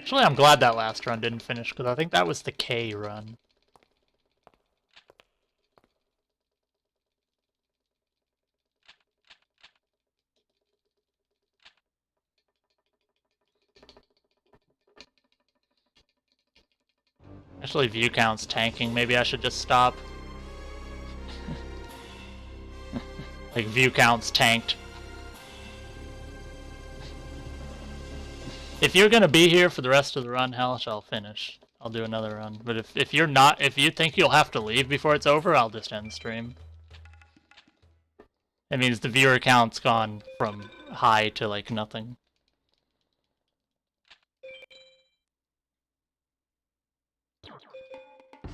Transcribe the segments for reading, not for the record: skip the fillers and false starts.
Actually, I'm glad that last run didn't finish, because I think that was the K run. Actually, view count's tanking. Maybe I should just stop. Like, view count's tanked. If you're gonna be here for the rest of the run, Hellish, I'll finish. I'll do another run. But if you're not, if you think you'll have to leave before it's over, I'll just end stream. It means the viewer count's gone from high to like nothing.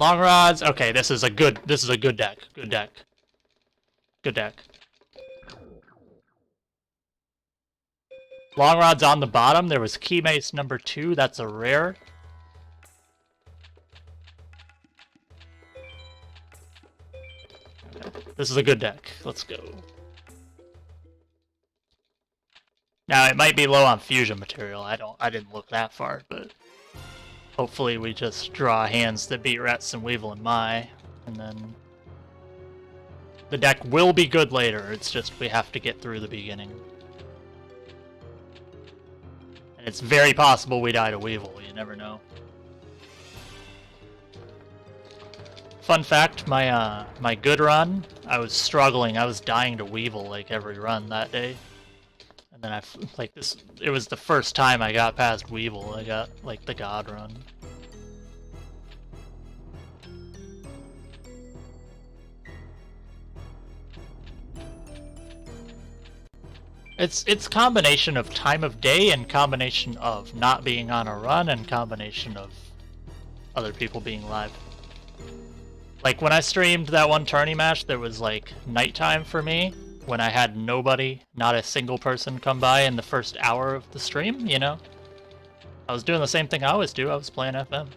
Long rods. Okay, this is a good deck. Good deck. Good deck. Long rod's on the bottom. There was Key Mace number 2. That's a rare. This is a good deck. Let's go. Now it might be low on fusion material. I didn't look that far, but hopefully we just draw hands that beat Rets and Weevil and Mai, and then the deck will be good later. It's just we have to get through the beginning. And it's very possible we die to Weevil. You never know. Fun fact, my good run, I was struggling. I was dying to Weevil like every run that day. And then it was the first time I got past Weevil. I got like the God run. It's combination of time of day and combination of not being on a run and combination of other people being live. Like when I streamed that one tourney match, there was like nighttime for me when I had nobody, not a single person come by in the first hour of the stream, you know? I was doing the same thing I always do. I was playing FM.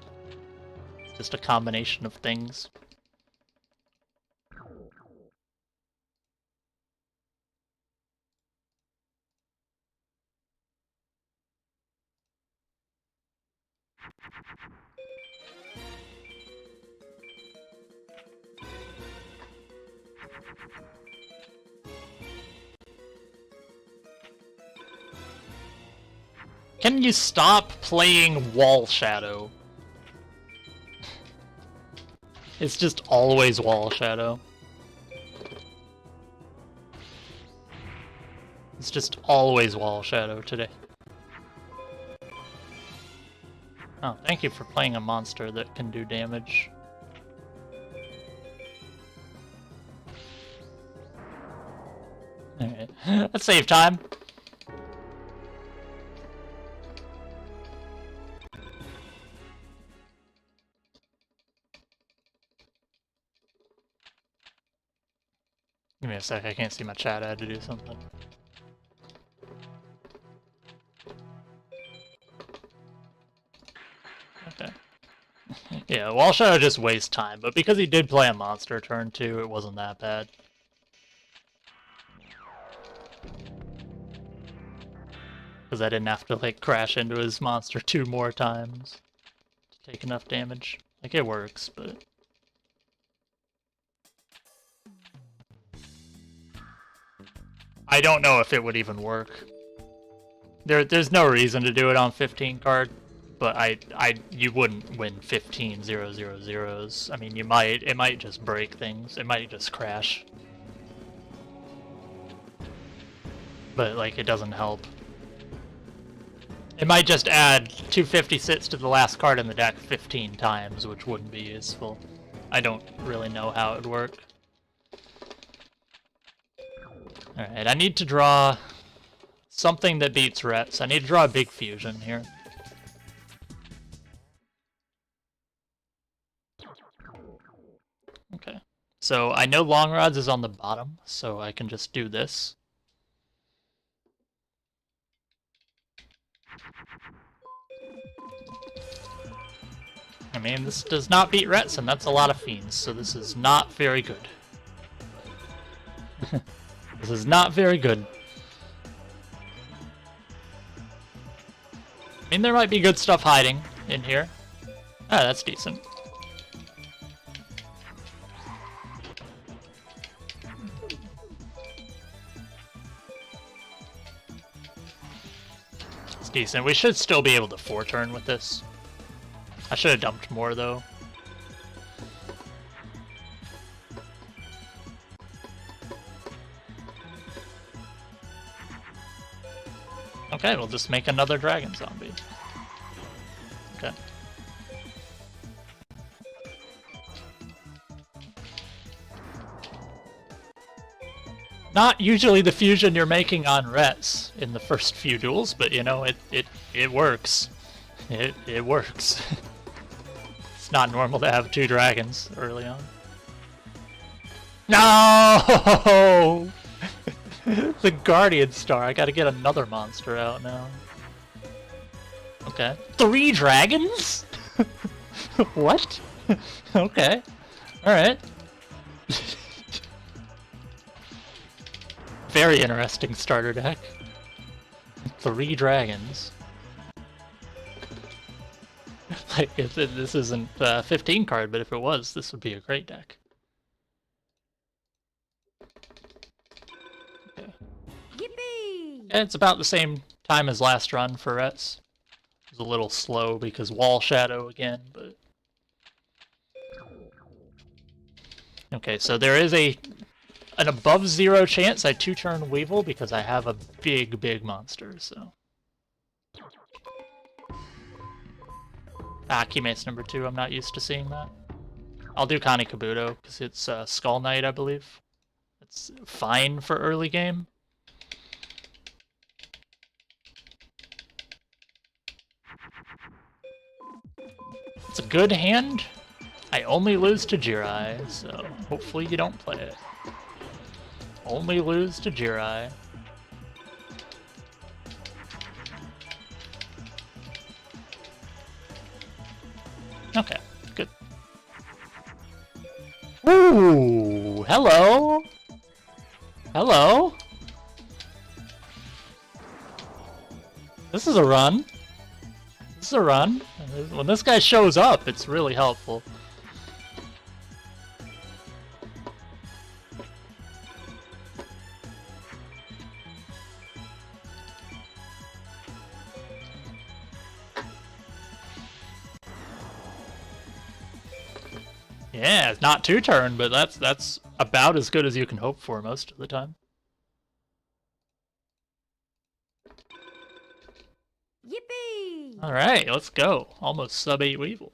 It's just a combination of things. Can you stop playing Wall Shadow? It's just always Wall Shadow. It's just always Wall Shadow today. Oh, thank you for playing a monster that can do damage. Alright, let's save time. Give me a sec, I can't see my chat, I had to do something. Okay. Yeah, Wall Shadow just wastes time, but because he did play a monster turn 2, it wasn't that bad. Because I didn't have to, like, crash into his monster 2 more times to take enough damage. Like, it works, but... I don't know if it would even work. There's no reason to do it on 15 card, but you wouldn't win 15 0-0-0s. I mean, it might just break things. It might just crash. But, like, it doesn't help. It might just add 250 sits to the last card in the deck 15 times, which wouldn't be useful. I don't really know how it would work. Alright, I need to draw something that beats Rets. I need to draw a big fusion here. Okay. So I know Long Rods is on the bottom, so I can just do this. I mean, this does not beat Rets, and that's a lot of fiends, so this is not very good. This is not very good. I mean, there might be good stuff hiding in here. Ah, that's decent. It's decent. We should still be able to 4-turn with this. I should have dumped more, though. Okay, we'll just make another dragon zombie. Okay. Not usually the fusion you're making on res in the first few duels, but you know, it works. It works. It's not normal to have 2 dragons early on. No! The Guardian Star. I gotta get another monster out now. Okay. 3 dragons? What? Okay. Alright. Very interesting starter deck. 3 dragons. Like, if this isn't a 15 card, but if it was, this would be a great deck. Yippee! Yeah, it's about the same time as last run for Rets. It was a little slow because Wall Shadow again, but... Okay, so there is an above 0 chance I 2-turn Weevil because I have a big monster, so... Ah, Keymate's number 2, I'm not used to seeing that. I'll do Kani Kabuto, because it's Skull Knight, I believe. It's fine for early game. It's a good hand. I only lose to Jirai, so hopefully you don't play it. Only lose to Jirai. Okay, good. Ooh, hello. Hello. This is a run. This is a run. When this guy shows up, it's really helpful. Yeah, it's not 2-turn, but that's about as good as you can hope for most of the time. Yippee! Alright, let's go. Almost sub 8 Weevil.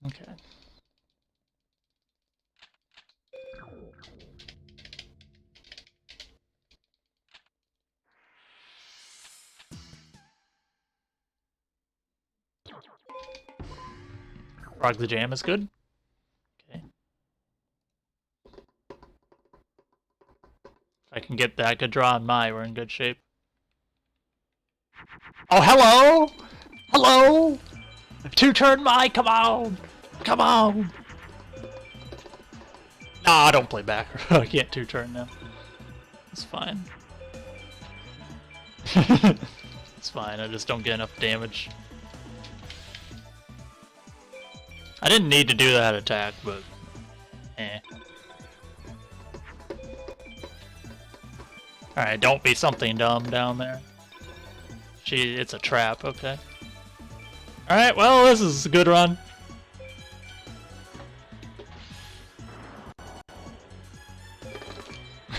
Okay. Frog the Jam is good. Okay. If I can get that good draw on Mai, we're in good shape. Oh, hello! Hello! 2-turn Mai, come on! Come on! Nah, don't play back. I can't 2-turn now. It's fine. It's fine, I just don't get enough damage. I didn't need to do that attack, but... eh. Alright, don't be something dumb down there. It's a trap, okay. Alright, well, this is a good run.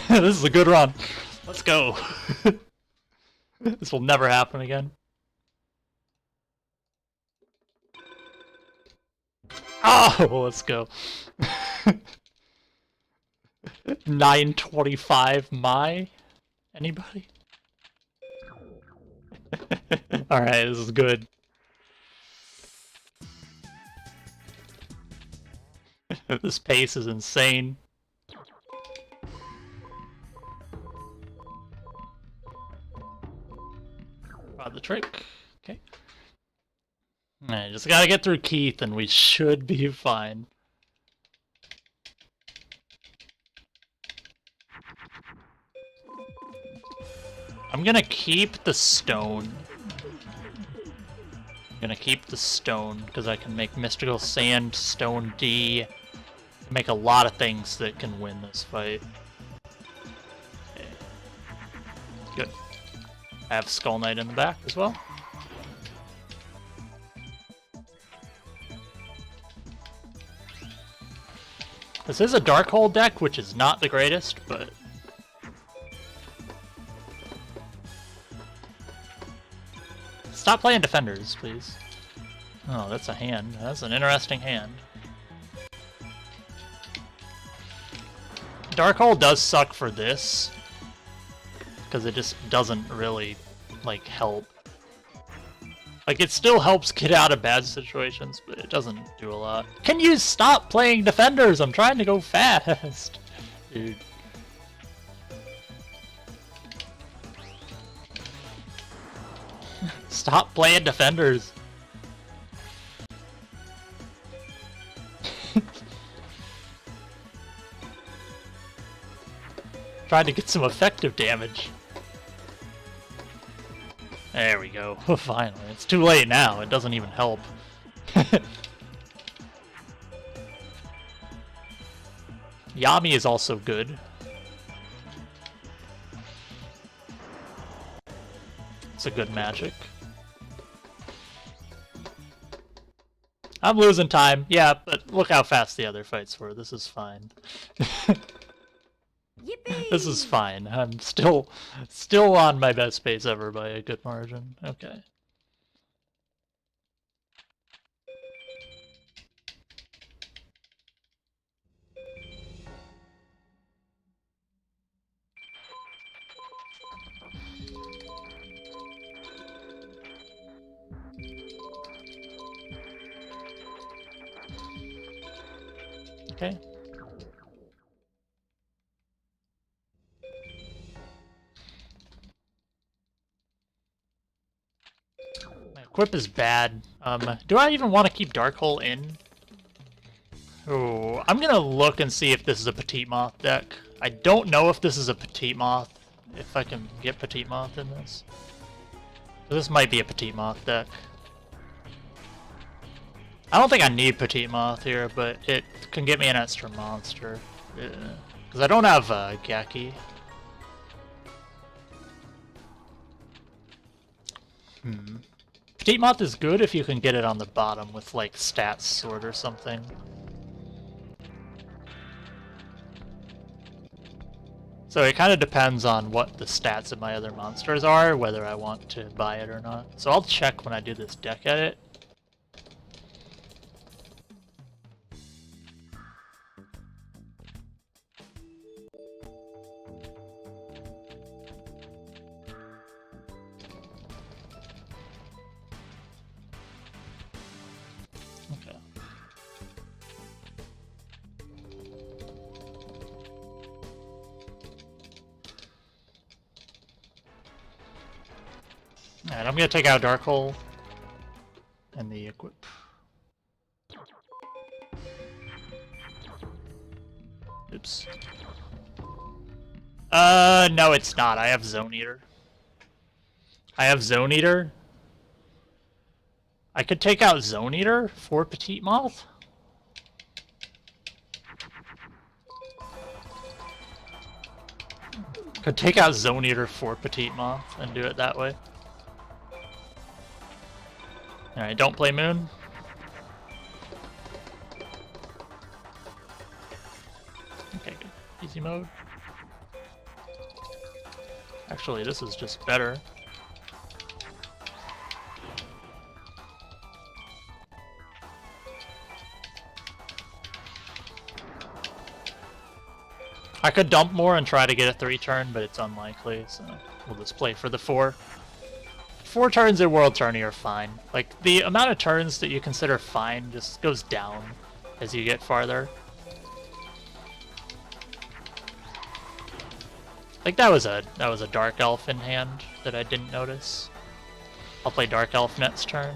This is a good run. Let's go. This will never happen again. Oh, let's go. 925 Mai? Anybody? Alright, this is good. This pace is insane. The trick. Okay. Alright, just gotta get through Keith and we should be fine. I'm gonna keep the stone gonna keep the stone, because I can make Mystical Sand, Stone D, make a lot of things that can win this fight. Okay. Good. I have Skull Knight in the back as well. This is a Dark Hole deck, which is not the greatest, but... Stop playing defenders, please. Oh, that's a hand. That's an interesting hand. Dark Hole does suck for this, because it just doesn't really, like, help. Like, it still helps get out of bad situations, but it doesn't do a lot. Can you stop playing defenders? I'm trying to go fast. Dude. Stop playing defenders. Trying to get some effective damage. There we go. Finally. It's too late now. It doesn't even help. Yami is also good. It's a good magic. I'm losing time. Yeah, but look how fast the other fights were. This is fine. Yippee! This is fine. I'm still on my best pace ever by a good margin. Okay. Okay. My equip is bad. Do I even want to keep Dark Hole in? Oh, I'm gonna look and see if this is a Petite Moth deck. I don't know if this is a Petite Moth, if I can get Petite Moth in this. So this might be a Petite Moth deck. I don't think I need Petite Moth here, but it can get me an extra monster. Because I don't have Gaki. Petite Moth is good if you can get it on the bottom with, like, Stats Sword or something. So it kind of depends on what the stats of my other monsters are, whether I want to buy it or not. So I'll check when I do this deck edit. Alright, I'm gonna take out Dark Hole and the equip. Oops. No, it's not. I have Zone Eater. I have Zone Eater. I could take out Zone Eater for Petite Moth. Could take out Zone Eater for Petite Moth and do it that way. Alright, don't play Moon. Okay, good. Easy mode. Actually, this is just better. I could dump more and try to get a 3-turn, but it's unlikely, so we'll just play for the 4. 4 turns in World Tourney are fine. Like, the amount of turns that you consider fine just goes down as you get farther. Like, that was a Dark Elf in hand that I didn't notice. I'll play Dark Elf next turn.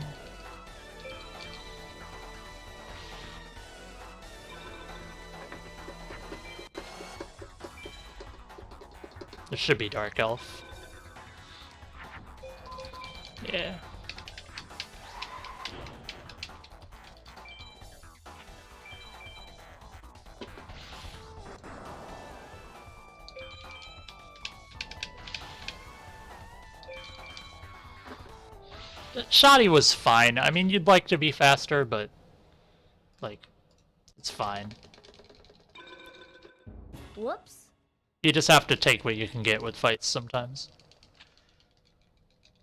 There should be Dark Elf. Yeah. Shoddy was fine. I mean, you'd like to be faster, but like, it's fine. Whoops. You just have to take what you can get with fights sometimes.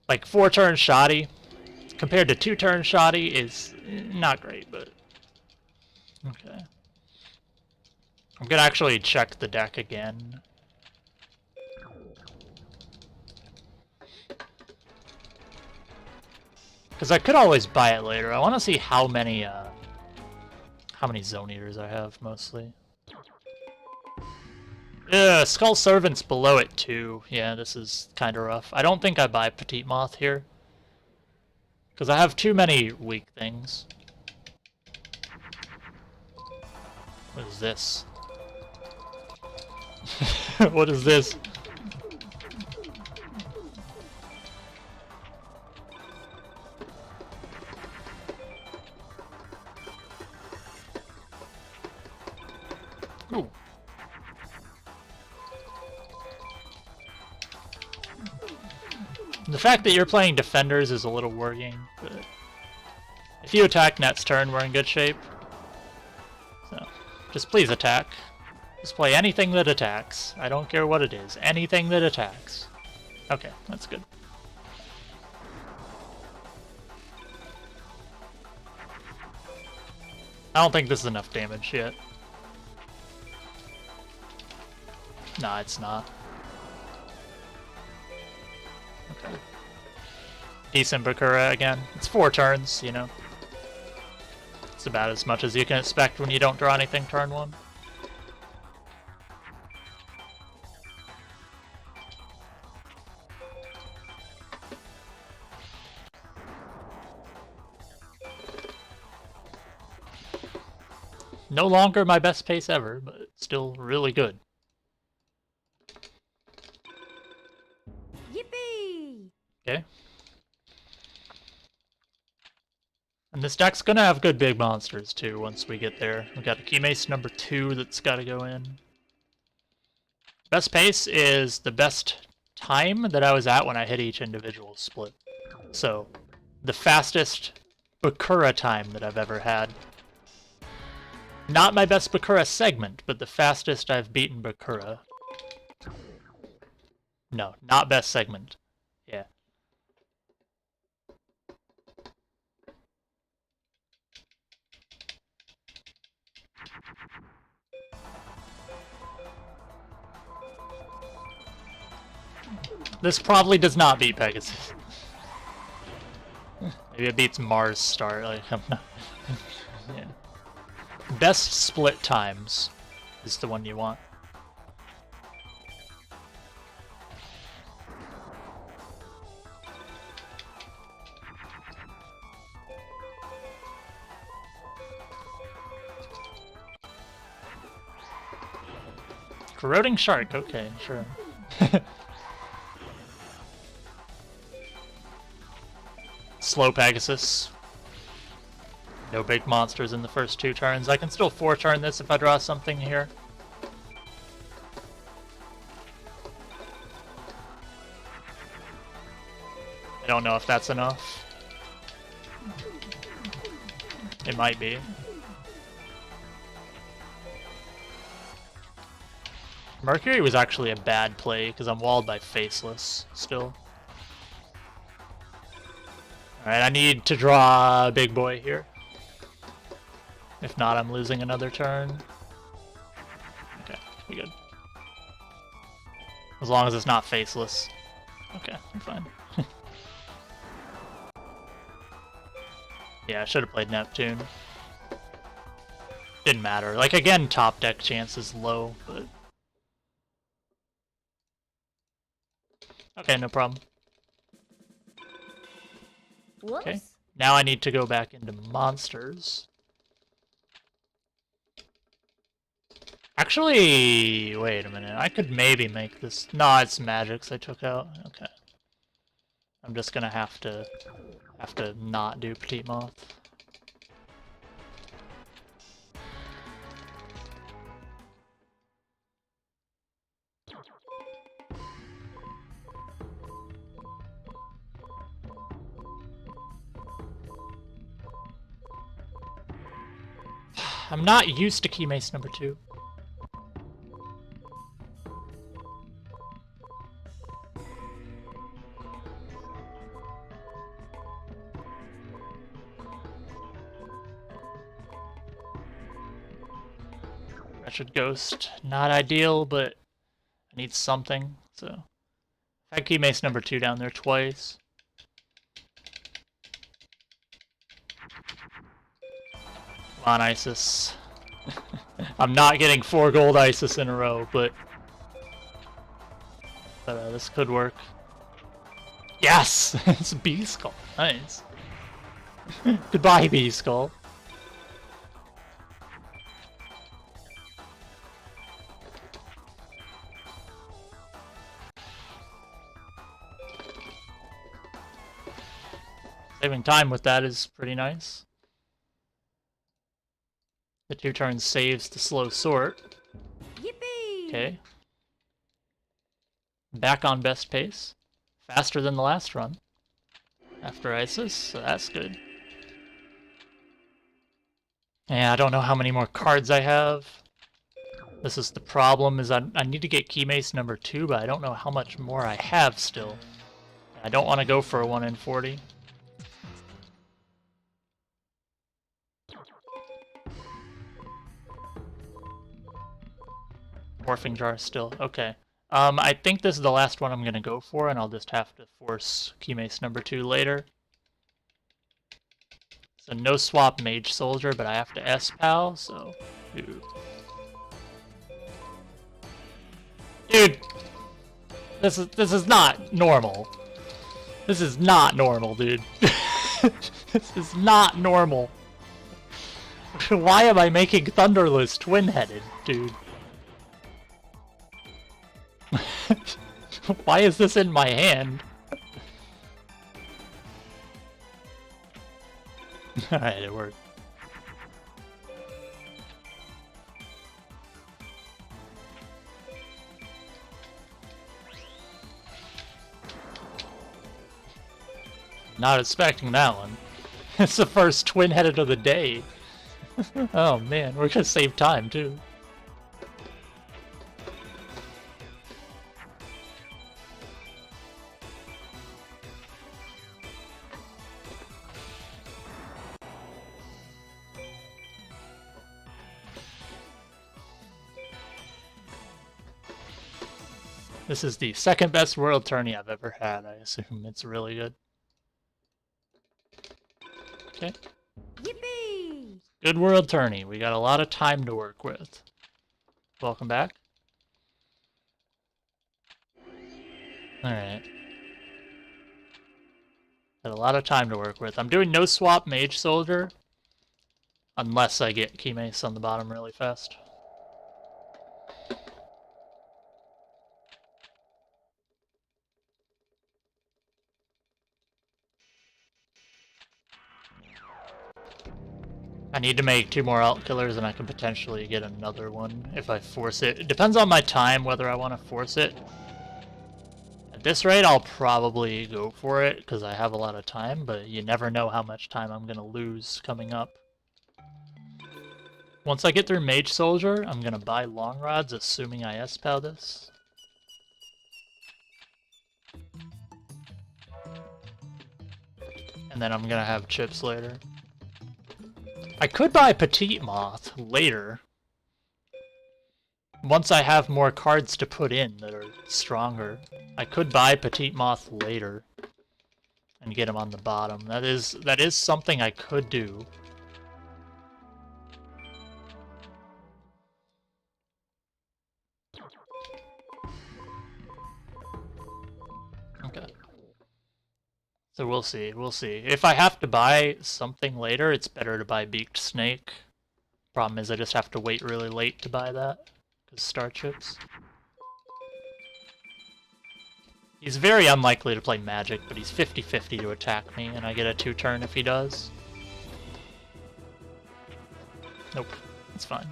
Like 4-turn Shoddy compared to 2-turn Shoddy is not great, but okay. I'm gonna actually check the deck again. Because I could always buy it later. I want to see how many Zone Eaters I have, mostly. Yeah, Skull Servant's below it, too. Yeah, this is kind of rough. I don't think I buy Petite Moth here. Because I have too many weak things. What is this? What is this? Ooh. The fact that you're playing defenders is a little worrying, but if you attack next turn, we're in good shape. So, just please attack. Just play anything that attacks. I don't care what it is. Anything that attacks. Okay, that's good. I don't think this is enough damage yet. Nah, it's not. Okay. Decent Bakura again. It's 4 turns, you know. It's about as much as you can expect when you don't draw anything turn 1. No longer my best pace ever, but still really good. Yippee! Okay. And this deck's gonna have good big monsters too once we get there. We got a Key Mace number 2 that's gotta go in. Best pace is the best time that I was at when I hit each individual split. So, the fastest Bakura time that I've ever had. Not my best Bakura segment, but the fastest I've beaten Bakura. No, not best segment. Yeah. This probably does not beat Pegasus. Maybe it beats Mars Star. Like, I'm not. Yeah. Best split times is the one you want. Corroding Shark, okay, sure. Slow Pegasus. No big monsters in the first 2 turns. I can still 4-turn this if I draw something here. I don't know if that's enough. It might be. Mercury was actually a bad play because I'm walled by Faceless still. Alright, I need to draw a big boy here. If not, I'm losing another turn. Okay, be good. As long as it's not Faceless. Okay, I'm fine. Yeah, I should have played Neptune. Didn't matter. Like, again, top deck chance is low, but... Okay, no problem. Whoops. Okay, now I need to go back into monsters. Actually, wait a minute. I could maybe make this... No, it's magics I took out. Okay. I'm just gonna have to not do Petite Moth. I'm not used to key mace number 2. Wretched Ghost, not ideal, but I need something, so... I had key mace number 2 down there twice. Come on, Isis. I'm not getting 4 gold Isis in a row, but this could work. Yes! It's a B-Skull. Nice. Goodbye, B-Skull. Saving time with that is pretty nice. The 2 turns saves to slow sort. Yippee! Okay. Back on best pace. Faster than the last run. After Isis, so that's good. Yeah, I don't know how many more cards I have. This is the problem, is I need to get key mace number 2, but I don't know how much more I have still. I don't want to go for a 1 in 40. Morphing jar still. Okay. I think this is the last one I'm going to go for, and I'll just have to force key mace number 2 later. So no swap mage soldier, but I have to S-pal, so... Dude! This is not normal. This is not normal, dude. This is not normal. Why am I making Thunderless twin-headed, dude? Why is this in my hand? Alright, it worked. Not expecting that one. It's the first twin-headed of the day. Oh man, we're gonna save time too. This is the second best world tourney I've ever had, I assume. It's really good. Okay. Yippee! Good world tourney. We got a lot of time to work with. Welcome back. Alright. Got a lot of time to work with. I'm doing no swap mage soldier. Unless I get key mace on the bottom really fast. I need to make 2 more alt killers and I can potentially get another one if I force it. It depends on my time whether I want to force it. At this rate, I'll probably go for it because I have a lot of time, but you never know how much time I'm going to lose coming up. Once I get through Mage Soldier, I'm going to buy Long Rods, assuming I S-PAL this. And then I'm going to have chips later. I could buy Petite Moth later. Once I have more cards to put in that are stronger. I could buy Petite Moth later. And get him on the bottom. That is something I could do. Okay. So we'll see, we'll see. If I have to buy something later, it's better to buy Beaked Snake. Problem is I just have to wait really late to buy that, because Star Chips. He's very unlikely to play Magic, but he's 50-50 to attack me, and I get a 2-turn if he does. Nope, it's fine.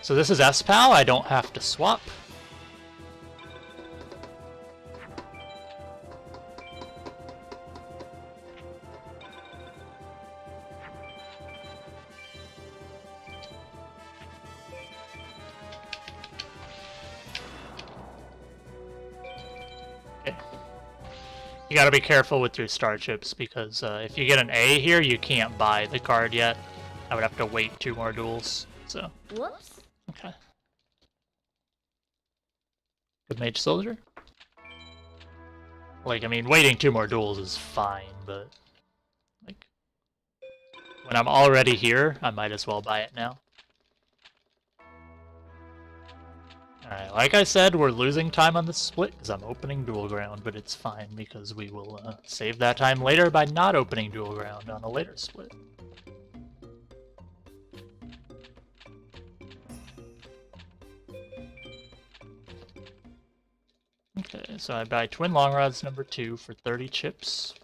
So this is S-PAL, I don't have to swap. You gotta be careful with your star chips, because if you get an A here, you can't buy the card yet. I would have to wait 2 more duels, so... Whoops. Okay. Good mage soldier? Like, I mean, waiting 2 more duels is fine, but... Like... When I'm already here, I might as well buy it now. Alright, like I said, we're losing time on this split because I'm opening dual ground, but it's fine because we will save that time later by not opening dual ground on a later split. Okay, so I buy Twin Long Rods number 2 for 30 chips.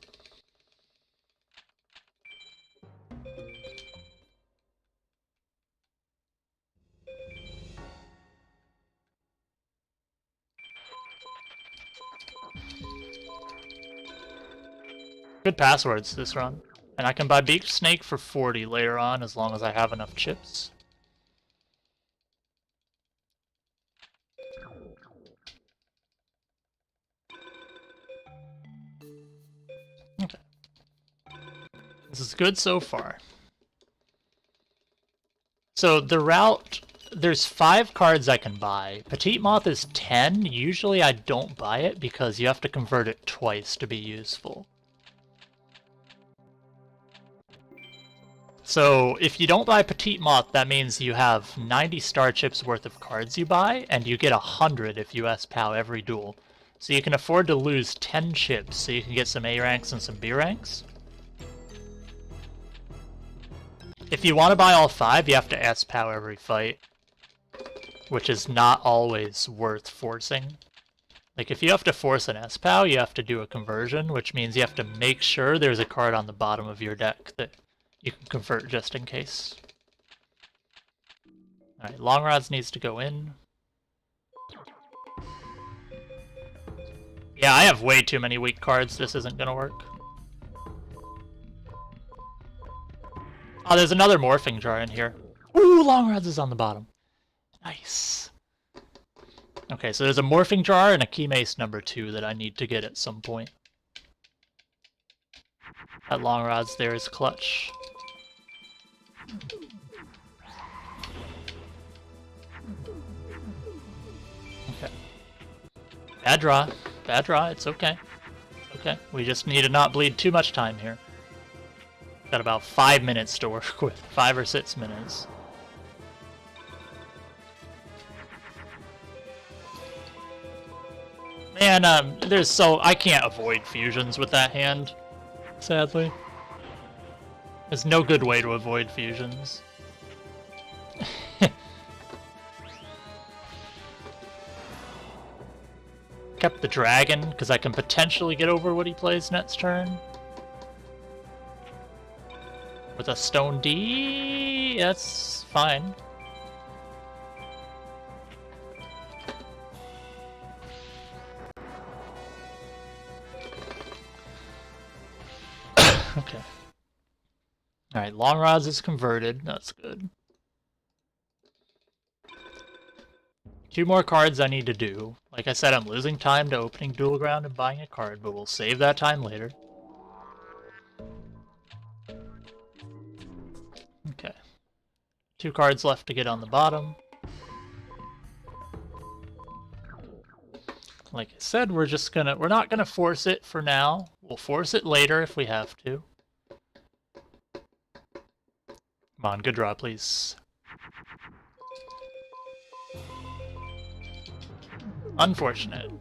Good passwords this run. And I can buy Beaked Snake for 40 later on as long as I have enough chips. Okay. This is good so far. So the route, there's 5 cards I can buy. Petite Moth is 10. Usually I don't buy it because you have to convert it twice to be useful. So if you don't buy Petite Moth, that means you have 90 star chips worth of cards you buy, and you get 100 if you S-POW every duel. So you can afford to lose 10 chips so you can get some A ranks and some B ranks. If you want to buy all 5, you have to S-POW every fight, which is not always worth forcing. Like, if you have to force an S-POW, you have to do a conversion, which means you have to make sure there's a card on the bottom of your deck that you can convert just in case. Alright, Long Rods needs to go in. Yeah, I have way too many weak cards. This isn't gonna work. Oh, there's another Morphing Jar in here. Ooh, Long Rods is on the bottom. Nice. Okay, so there's a Morphing Jar and a Key Mace number 2 that I need to get at some point. That Long Rods there is clutch. Okay. Bad draw. Bad draw. It's okay. Okay. We just need to not bleed too much time here. Got about 5 minutes to work with. 5 or 6 minutes. Man, I can't avoid fusions with that hand, sadly. There's no good way to avoid fusions. Kept the dragon, because I can potentially get over what he plays next turn. With a Stone D, that's fine. Okay. Alright, Long Rods is converted. That's good. 2 more cards I need to do. Like I said, I'm losing time to opening dual ground and buying a card, but we'll save that time later. Okay. 2 cards left to get on the bottom. Like I said, we're not gonna force it for now. We'll force it later if we have to. Come on, good draw, please. Unfortunate.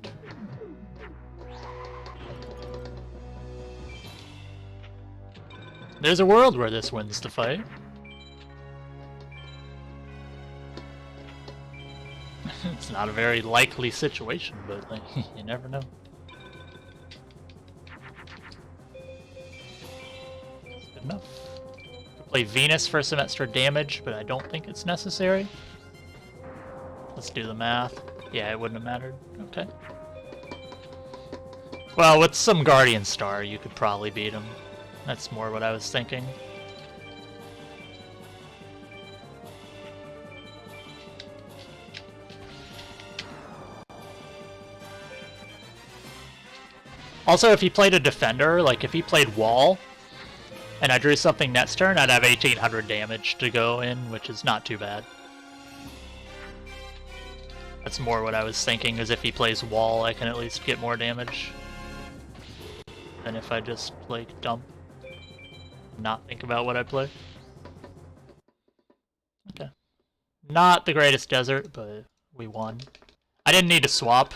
There's a world where this wins the fight. It's not a very likely situation, but like, you never know. Good enough. Play Venus for some extra damage, but I don't think it's necessary. Let's do the math. Yeah, it wouldn't have mattered. Okay. Well, with some Guardian Star, you could probably beat him. That's more what I was thinking. Also, if he played a defender, like if he played wall, and I drew something next turn, I'd have 1800 damage to go in, which is not too bad. That's more what I was thinking, is if he plays wall, I can at least get more damage than if I just, like, dump. Not think about what I play. Okay. Not the greatest desert, but we won. I didn't need to swap.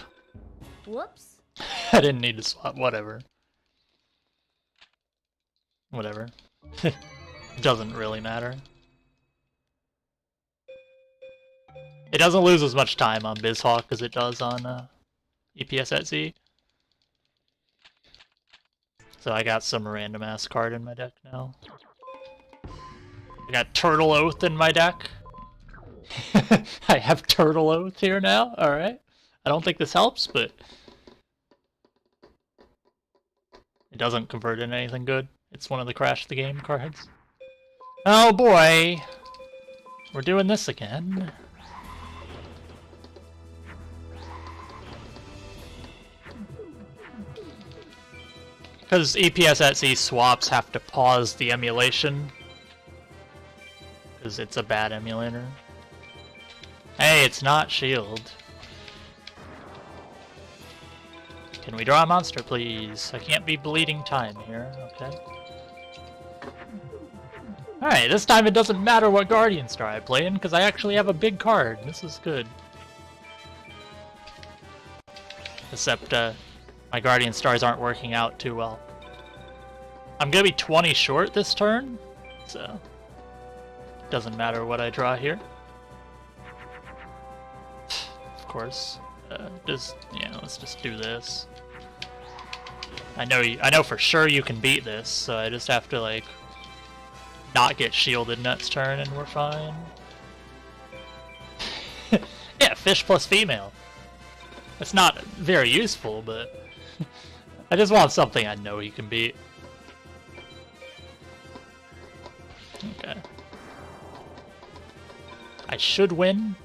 Whoops. I didn't need to swap, whatever. Whatever. Doesn't really matter. It doesn't lose as much time on BizHawk as it does on EPS at Z. So I got some random ass card in my deck now. I got Turtle Oath in my deck. I have Turtle Oath here now, alright. I don't think this helps, but it doesn't convert into anything good. It's one of the Crash the Game cards. Oh boy! We're doing this again. Because EPS at Z swaps have to pause the emulation. Because it's a bad emulator. Hey, it's not shield. Can we draw a monster, please? I can't be bleeding time here, okay? Alright, this time it doesn't matter what Guardian Star I play in, because I actually have a big card. This is good. Except, my Guardian Stars aren't working out too well. I'm gonna be 20 short this turn, so doesn't matter what I draw here. Of course, let's just do this. I know for sure you can beat this, so I just have to like not get shielded next turn, and we're fine. Yeah, fish plus female. It's not very useful, but I just want something I know he can beat. Okay. I should win.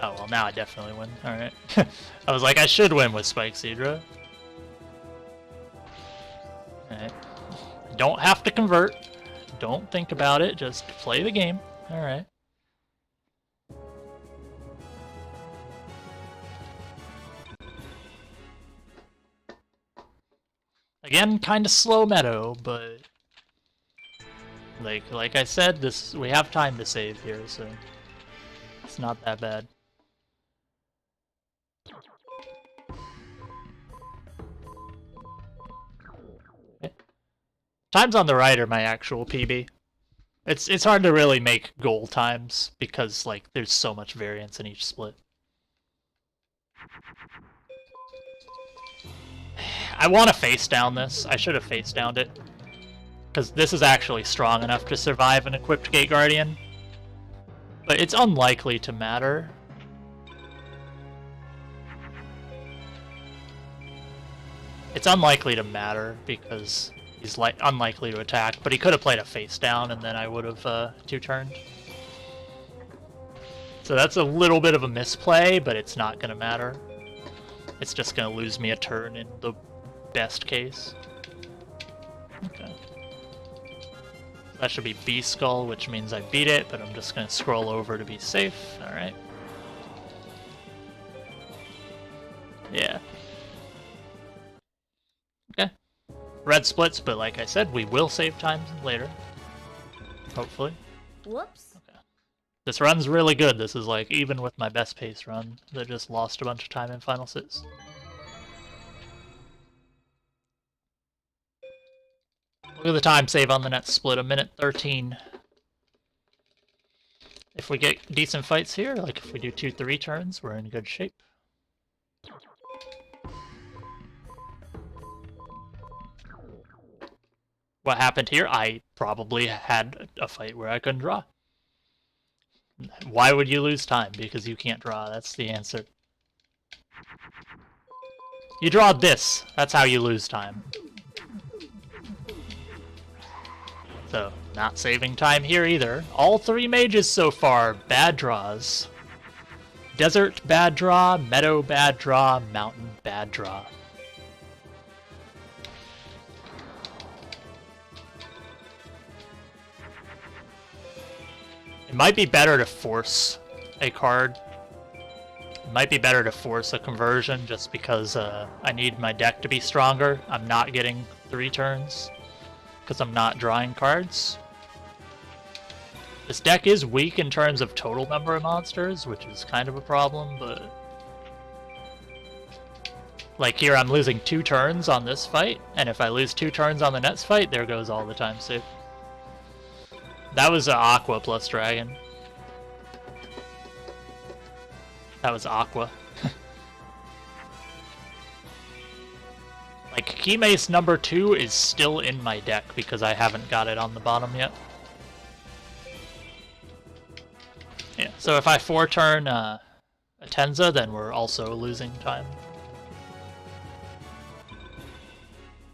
Oh, well, now I definitely win. Alright. I was like, I should win with Spike Seadra. Alright. Don't have to convert. Don't think about it. Just play the game. Alright. Again, kind of slow meadow, but like I said, we have time to save here, so it's not that bad. Okay. Times on the right are my actual PB. It's hard to really make goal times because like there's so much variance in each split. I want to face down this. I should have face downed it. Because this is actually strong enough to survive an equipped Gate Guardian. But it's unlikely to matter. It's unlikely to matter because he's unlikely to attack. But he could have played a face down and then I would have two-turned. So that's a little bit of a misplay, but it's not going to matter. It's just going to lose me a turn in the best case. Okay. That should be B-Skull, which means I beat it, but I'm just going to scroll over to be safe. Alright. Yeah. Okay. Red splits, but like I said, we will save time later. Hopefully. Whoops. Okay. This run's really good. This is like even with my best pace run that just lost a bunch of time in Final Sits. Look at the time save on the next split, 1:13. If we get decent fights here, like if we do 2-3 turns, we're in good shape. What happened here? I probably had a fight where I couldn't draw. Why would you lose time? Because you can't draw, that's the answer. You draw this, that's how you lose time. So, not saving time here either. All three mages so far, bad draws. Desert, bad draw. Meadow, bad draw. Mountain, bad draw. It might be better to force a card. It might be better to force a conversion just because I need my deck to be stronger. I'm not getting 3 turns because I'm not drawing cards. This deck is weak in terms of total number of monsters, which is kind of a problem, but... Like here, I'm losing 2 turns on this fight, and if I lose 2 turns on the next fight, there goes all the time save. That was Aqua plus Dragon. That was Aqua. Like, Keymace number 2 is still in my deck because I haven't got it on the bottom yet. Yeah, so if I 4-turn Atenza, then we're also losing time.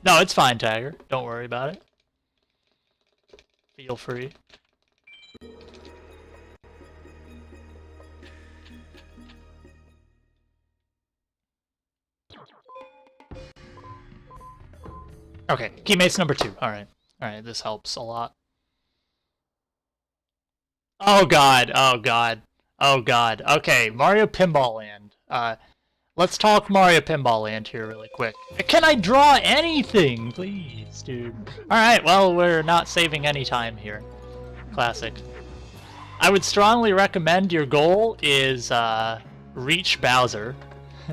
No, it's fine, Tiger. Don't worry about it. Feel free. Okay, Keymace number 2. Alright. Alright, this helps a lot. Oh god, oh god, oh god. Okay, Mario Pinball Land. Let's talk Mario Pinball Land here really quick. Can I draw anything, please, dude? Alright, well, we're not saving any time here. Classic. I would strongly recommend your goal is, reach Bowser.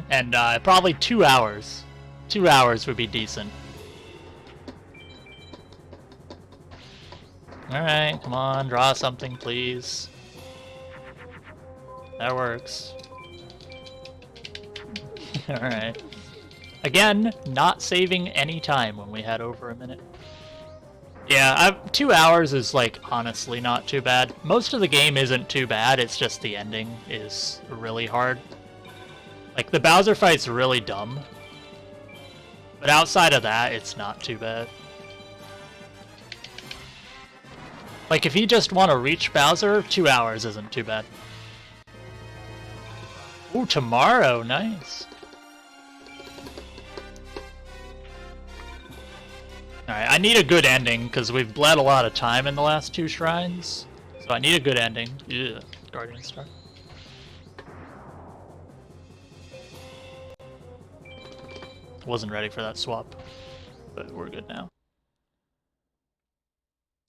And, probably 2 hours. 2 hours would be decent. Alright, come on, draw something, please. That works. Alright. Again, not saving any time when we had over a minute. Yeah, 2 hours is, like, honestly not too bad. Most of the game isn't too bad, it's just the ending is really hard. Like, the Bowser fight's really dumb. But outside of that, it's not too bad. Like, if you just want to reach Bowser, 2 hours isn't too bad. Ooh, tomorrow, nice. Alright, I need a good ending, because we've bled a lot of time in the last 2 shrines. So I need a good ending. Yeah, Guardian Star. Wasn't ready for that swap, but we're good now.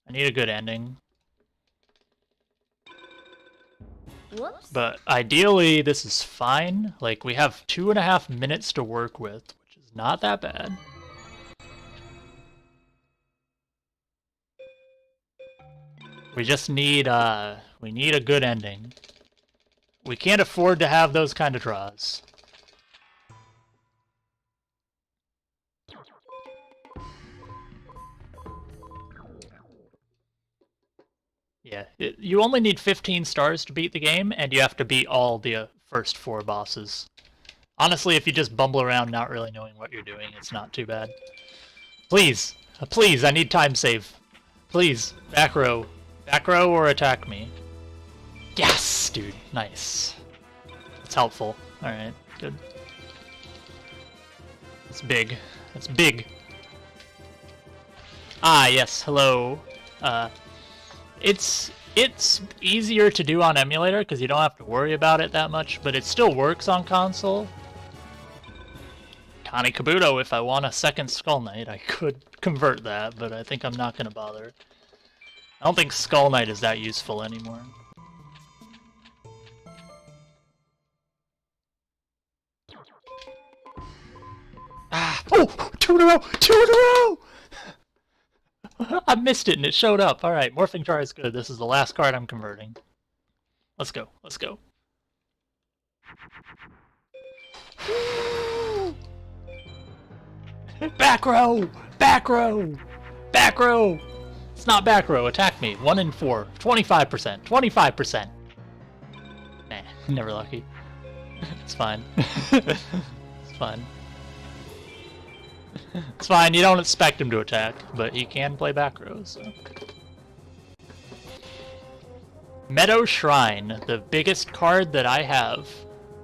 I need a good ending. Whoops. But ideally, this is fine. Like, we have 2.5 minutes to work with, which is not that bad. We just need, we need a good ending. We can't afford to have those kind of draws. Yeah, you only need 15 stars to beat the game, and you have to beat all the first 4 bosses. Honestly, if you just bumble around not really knowing what you're doing, it's not too bad. Please, please, I need time save. Please, back row. Back row or attack me. Yes, dude, nice. That's helpful. Alright, good. That's big. That's big. Ah, yes, hello. It's easier to do on emulator because you don't have to worry about it that much, but it still works on console. Connie Kabuto, if I want a second Skull Knight, I could convert that, but I think I'm not gonna bother. I don't think Skull Knight is that useful anymore. Ah! Oh! 2 in a row! 2 in a row! I missed it and it showed up. Alright, Morphing Jar is good. This is the last card I'm converting. Let's go. Let's go. Back row! Back row! Back row! It's not back row. Attack me. 1 in 4. 25%. 25%. Nah, never lucky. It's fine. It's fine. It's fine, you don't expect him to attack, but he can play back row, so. Meadow Shrine, the biggest card that I have.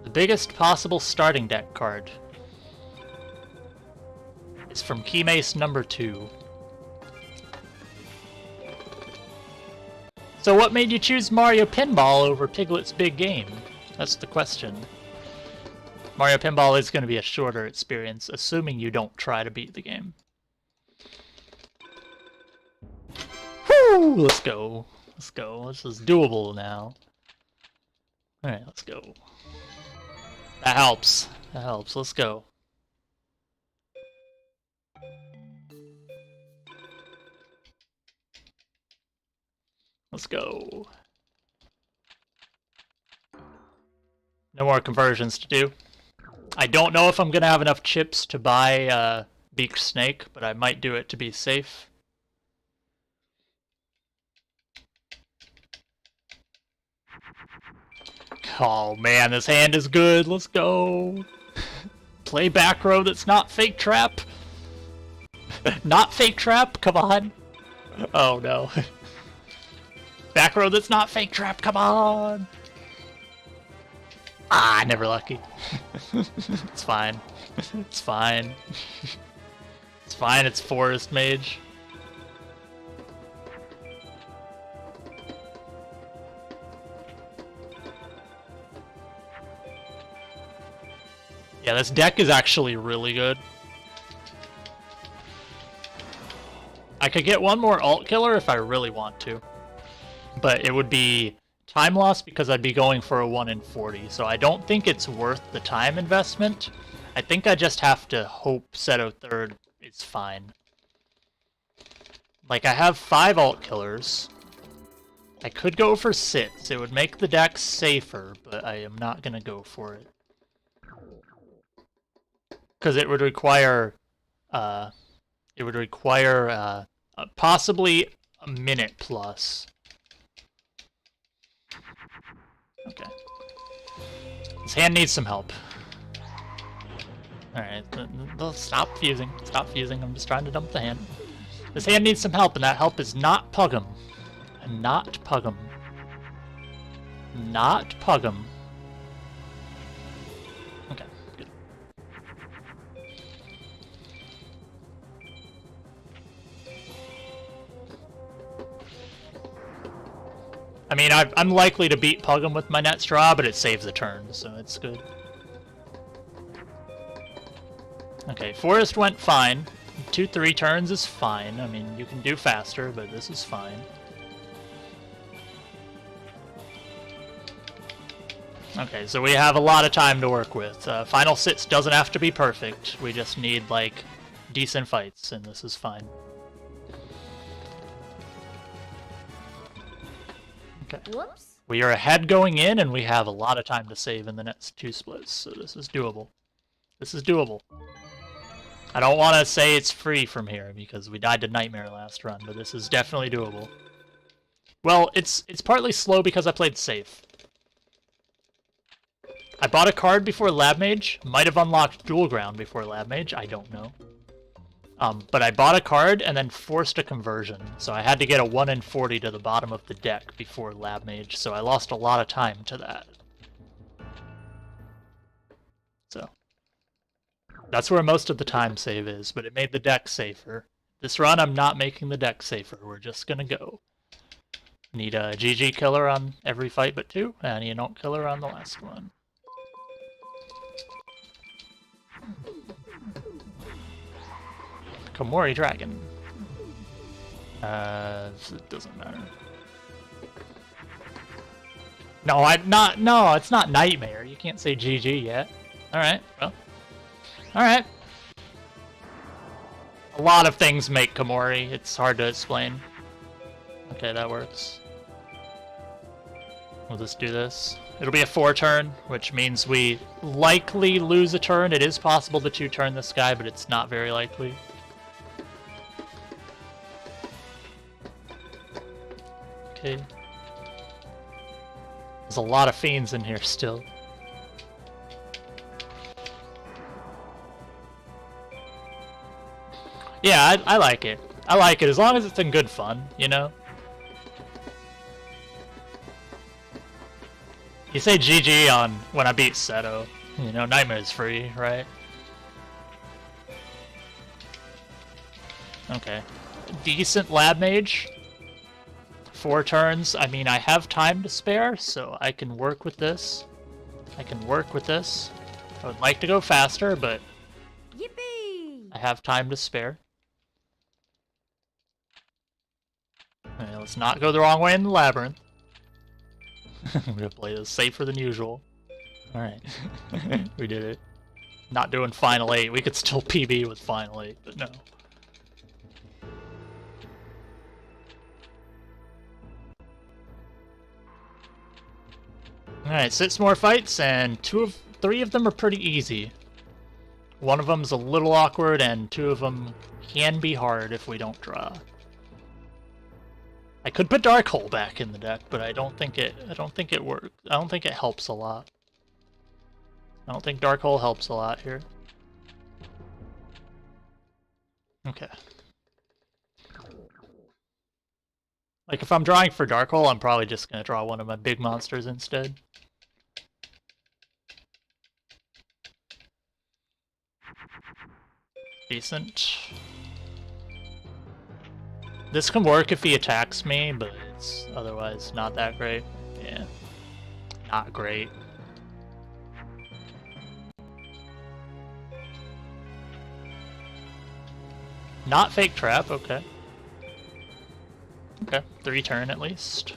The biggest possible starting deck card. It's from Keymace number 2. So what made you choose Mario Pinball over Piglet's Big Game? That's the question. Mario Pinball is going to be a shorter experience, assuming you don't try to beat the game. Woo! Let's go. Let's go. This is doable now. Alright, let's go. That helps. That helps. Let's go. Let's go. No more conversions to do. I don't know if I'm gonna have enough chips to buy Beaked Snake, but I might do it to be safe. Oh man, this hand is good. Let's go. Play back row that's not fake trap. Not fake trap, come on. Oh no. Back row that's not fake trap, come on. Ah, never lucky. It's fine. It's fine. It's fine, it's Forest Mage. Yeah, this deck is actually really good. I could get one more alt killer if I really want to. But it would be time loss because I'd be going for a 1 in 40, so I don't think it's worth the time investment. I think I just have to hope Seto third is fine. Like, I have 5 alt killers. I could go for 6. It would make the deck safer, but I am not going to go for it. Because it would require possibly a minute plus. Okay. This hand needs some help. Alright, stop fusing. Stop fusing. I'm just trying to dump the hand. This hand needs some help, and that help is not Pug'em. Not Pug'em. Not Pug'em. Okay, good. I mean, I'm likely to beat Pug'em with my net straw, but it saves the turn, so it's good. Okay, Forest went fine. 2-3 turns is fine. I mean, you can do faster, but this is fine. Okay, so we have a lot of time to work with. Final sits doesn't have to be perfect. We just need, like, decent fights, and this is fine. Okay. Whoops. We are ahead going in, and we have a lot of time to save in the next 2 splits, so this is doable. This is doable. I don't want to say it's free from here, because we died to Nightmare last run, but this is definitely doable. Well, it's partly slow because I played safe. I bought a card before Lab Mage. Might have unlocked Dual Ground before Lab Mage, I don't know. But I bought a card and then forced a conversion, so I had to get a 1 in 40 to the bottom of the deck before Lab Mage, so I lost a lot of time to that. So, that's where most of the time save is, but it made the deck safer. This run, I'm not making the deck safer, we're just gonna go. Need a GG killer on every fight but 2, and I need an alt killer on the last one. Komori Dragon. It doesn't matter. No, no, it's not Nightmare. You can't say GG yet. Alright, well. Alright. A lot of things make Komori. It's hard to explain. Okay, that works. We'll just do this. It'll be a 4-turn, which means we likely lose a turn. It is possible to 2-turn this guy, but it's not very likely. Okay. There's a lot of fiends in here still. Yeah, I like it. I like it as long as it's in good fun, you know? You say GG on when I beat Seto. You know, Nightmare's free, right? Okay. Decent Lab Mage. 4 turns. I mean, I have time to spare, so I can work with this. I would like to go faster, but Yippee! I have time to spare. Okay, let's not go the wrong way in the labyrinth. I'm gonna play this safer than usual. Alright. We did it. Not doing Final 8. We could still PB with Final 8, but no. Alright, 6 more fights, and 3 of them are pretty easy. One of them's a little awkward, and 2 of them can be hard if we don't draw. I could put Dark Hole back in the deck, but I don't think it works. I don't think it helps a lot. I don't think Dark Hole helps a lot here. Okay. Like, if I'm drawing for Dark Hole, I'm probably just gonna draw one of my big monsters instead. Decent. This can work if he attacks me, but it's otherwise not that great. Yeah. Not great. Not Fake Trap, okay. Okay, 3 turn at least.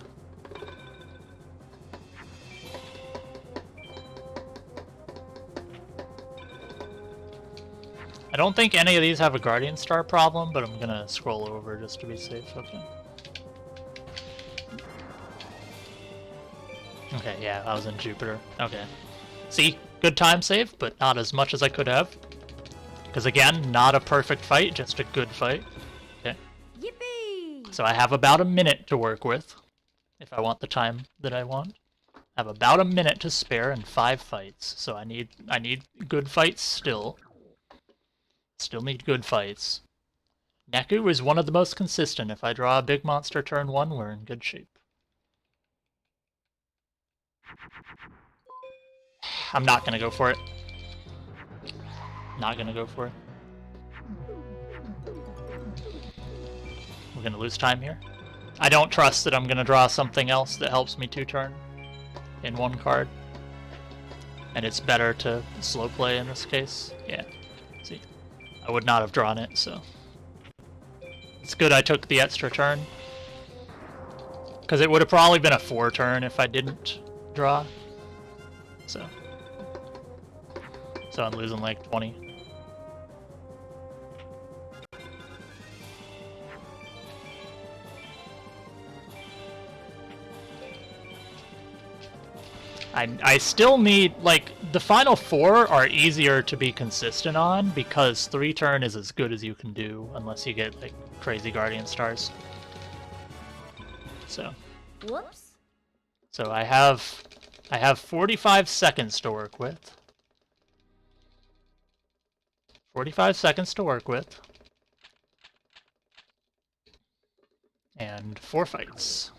I don't think any of these have a Guardian Star problem, but I'm gonna scroll over just to be safe. Okay. Okay, yeah, I was in Jupiter. Okay. See, good time save, but not as much as I could have. Because again, not a perfect fight, just a good fight. Okay. Yippee! So I have about a minute to work with, if I want the time that I want. I have about a minute to spare and 5 fights, so I need good fights still. Still need good fights. Neku is one of the most consistent. If I draw a big monster turn 1, we're in good shape. I'm not gonna go for it. Not gonna go for it. We're gonna lose time here. I don't trust that I'm gonna draw something else that helps me 2 turn in 1 card. And it's better to slow play in this case. Yeah. See. I would not have drawn it, so. It's good I took the extra turn. Because it would have probably been a 4 turn if I didn't draw. So I'm losing like 20. I still need, like, the final 4 are easier to be consistent on because 3 turn is as good as you can do unless you get, like, crazy Guardian Stars. So. Whoops. So I have 45 seconds to work with. 45 seconds to work with. And 4 fights.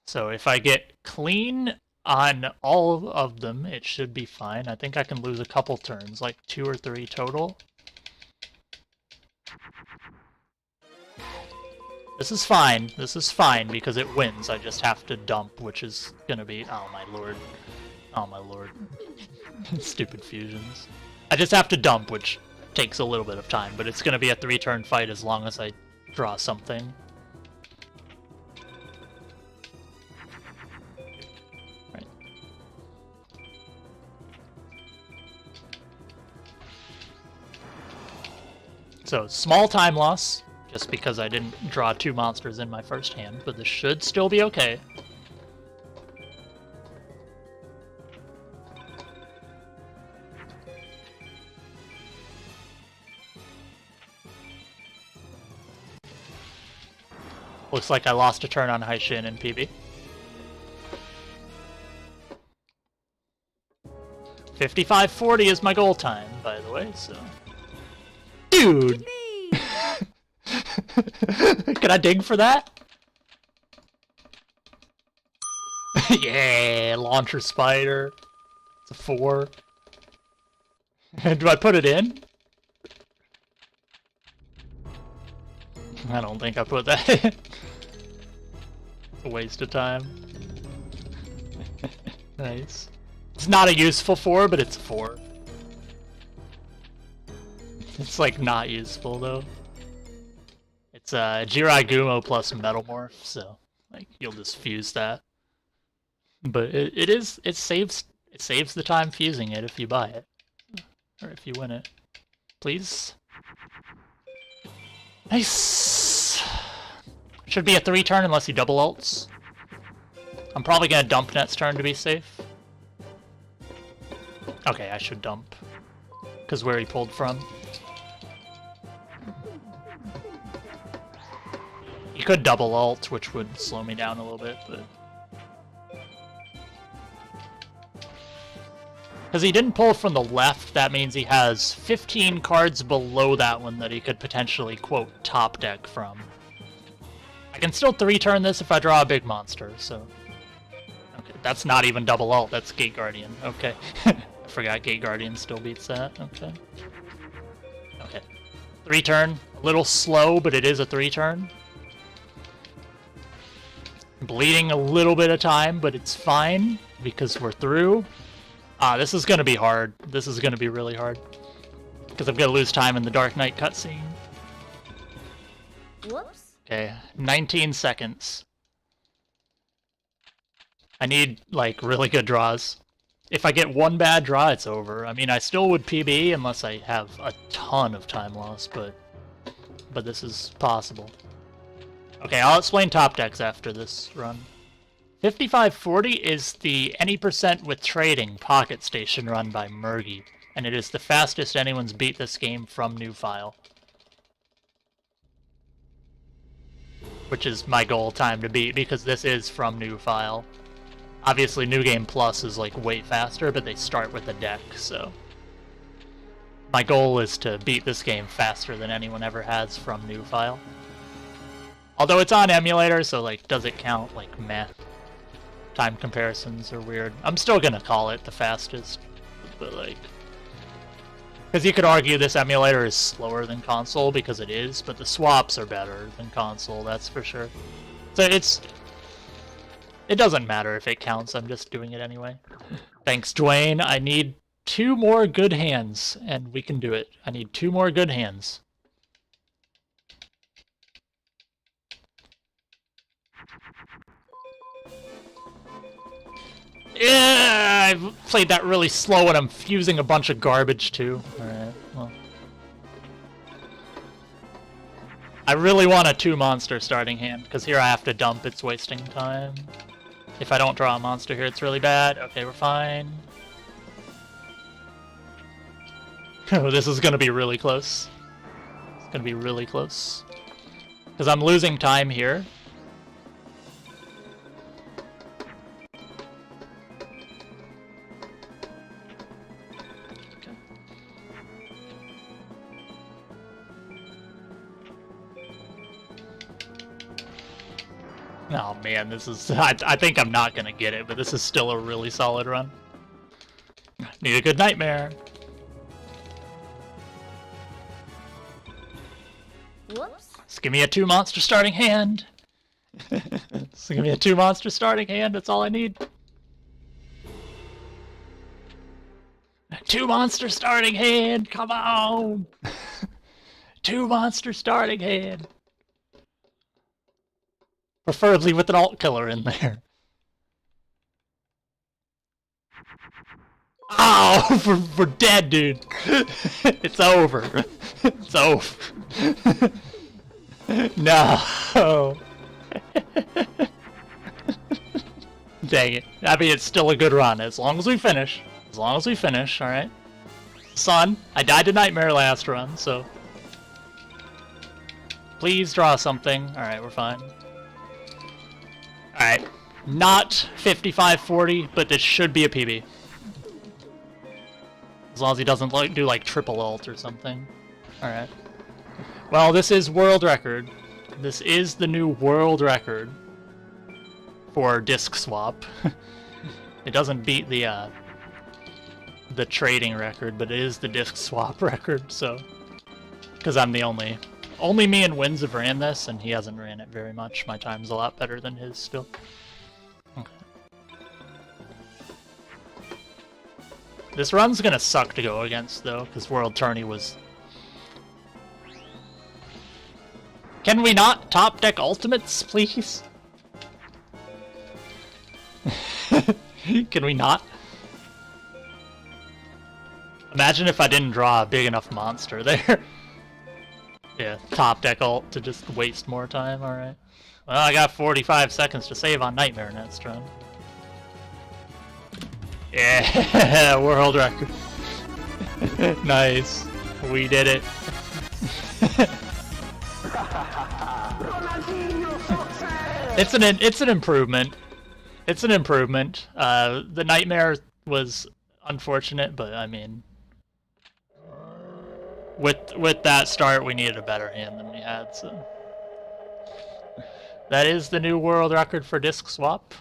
So if I get clean on all of them, it should be fine. I think I can lose a couple turns, like 2 or 3 total. This is fine. This is fine because it wins. I just have to dump, which is gonna be... Oh my lord. Oh my lord. Stupid fusions. I just have to dump, which takes a little bit of time, but it's gonna be a 3-turn fight as long as I draw something. Right. So, small time loss. Just because I didn't draw 2 monsters in my first hand, but this should still be okay. Looks like I lost a turn on Haishin and PB. 55:40 is my goal time, by the way, so... Dude! Can I dig for that? Yeah, launcher spider. It's a 4. Do I put it in? I don't think I put that in. A waste of time. Nice. It's not a useful 4, but it's a 4. It's like not useful though. It's Jirai Gumo plus Metalmorph, so like you'll just fuse that. But it saves the time fusing it if you buy it. Or if you win it. Please. Nice! Should be a 3-turn unless he double ults. I'm probably gonna dump next turn to be safe. Okay, I should dump. Because where he pulled from. He could double ult, which would slow me down a little bit, but... Because he didn't pull from the left, that means he has 15 cards below that one that he could potentially, quote, top deck from. I can still 3-turn this if I draw a big monster, so... Okay, that's not even double ult, that's Gate Guardian. Okay. I forgot Gate Guardian still beats that. Okay. Okay. 3-turn. A little slow, but it is a 3-turn. Bleeding a little bit of time, but it's fine, because we're through. This is gonna be hard. This is gonna be really hard. Because I'm gonna lose time in the Dark Knight cutscene. Whoops. Okay, 19 seconds. I need, like, really good draws. If I get one bad draw, it's over. I mean, I still would PB unless I have a ton of time loss, but this is possible. Okay, I'll explain top decks after this run. 5540 is the any percent with trading pocket station run by Murgy, and it is the fastest anyone's beat this game from new file. Which is my goal time to beat, because this is from new file. Obviously, New Game Plus is like way faster, but they start with a deck, so... My goal is to beat this game faster than anyone ever has from new file. Although it's on emulator, so like, does it count? Like, meh. Time comparisons are weird. I'm still gonna call it the fastest, but like... Because you could argue this emulator is slower than console, because it is, but the swaps are better than console, that's for sure. So it doesn't matter if it counts, I'm just doing it anyway. Thanks, Dwayne. I need 2 more good hands, and we can do it. I need 2 more good hands. Yeah, I've played that really slow and I'm fusing a bunch of garbage too. Alright, well. I really want a 2-monster starting hand, because here I have to dump, it's wasting time. If I don't draw a monster here, it's really bad. Okay, we're fine. Oh, this is gonna be really close. It's gonna be really close. Because I'm losing time here. Oh man, this is... I think I'm not gonna get it, but this is still a really solid run. Need a good nightmare. Whoops. Just give me a 2-monster starting hand. Just give me a 2-monster starting hand, that's all I need. 2-monster starting hand, come on! 2-monster starting hand. Preferably with an alt killer in there. Oh, we're dead, dude. It's over. It's over. No. Dang it. I mean, it's still a good run, as long as we finish. As long as we finish, alright? Son, I died to Nightmare last run, so... Please draw something. Alright, we're fine. Alright, not 5540, but this should be a PB. As long as he doesn't do like triple ult or something. Alright. Well, this is world record. This is the new world record for disc swap. It doesn't beat the trading record, but it is the disc swap record, so... Because I'm the only Only me and Wins have ran this, and he hasn't ran it very much. My time's a lot better than his still. Okay. This run's gonna suck to go against, though, because World Tourney was... Can we not top deck ultimates, please? Can we not? Imagine if I didn't draw a big enough monster there. Yeah, top deck ult to just waste more time, alright. Well, I got 45 seconds to save on Nightmare next turn. Yeah, world record. Nice. We did it. It's an improvement. It's an improvement. The Nightmare was unfortunate, but I mean, with that start, we needed a better hand than we had. So that is the new world record for disc swap.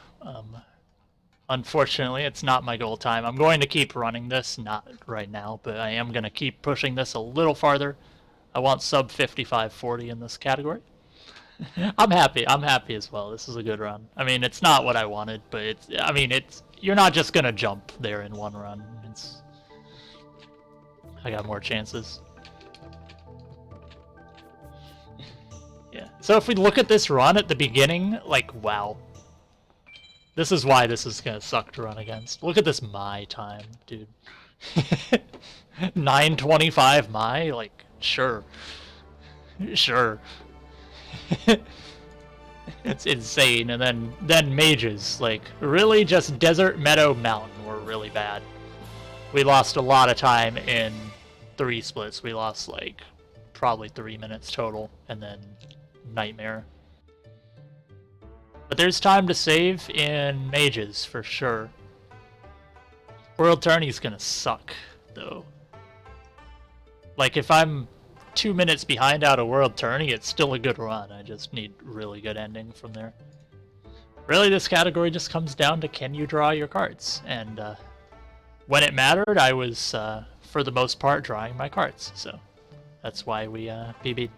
Unfortunately, it's not my goal time. I'm going to keep running this, not right now, but I am going to keep pushing this a little farther. I want sub 55-40 in this category. I'm happy as well. This is a good run. I mean, it's not what I wanted, but it's you're not just going to jump there in one run. I got more chances. Yeah. So if we look at this run at the beginning, like, wow. This is why this is gonna suck to run against. Look at this my time, dude. 9:25 my, like, sure. Sure. It's insane. And then mages, like, really just desert, meadow, mountain were really bad. We lost a lot of time in 3 splits. We lost, like, probably 3 minutes total, and then Nightmare. But there's time to save in mages, for sure. World Tourney's gonna suck, though. Like, if I'm 2 minutes behind out of World Tourney, it's still a good run. I just need really good ending from there. Really, this category just comes down to can you draw your cards. And when it mattered, I was, for the most part, drawing my cards. So that's why we PB'd.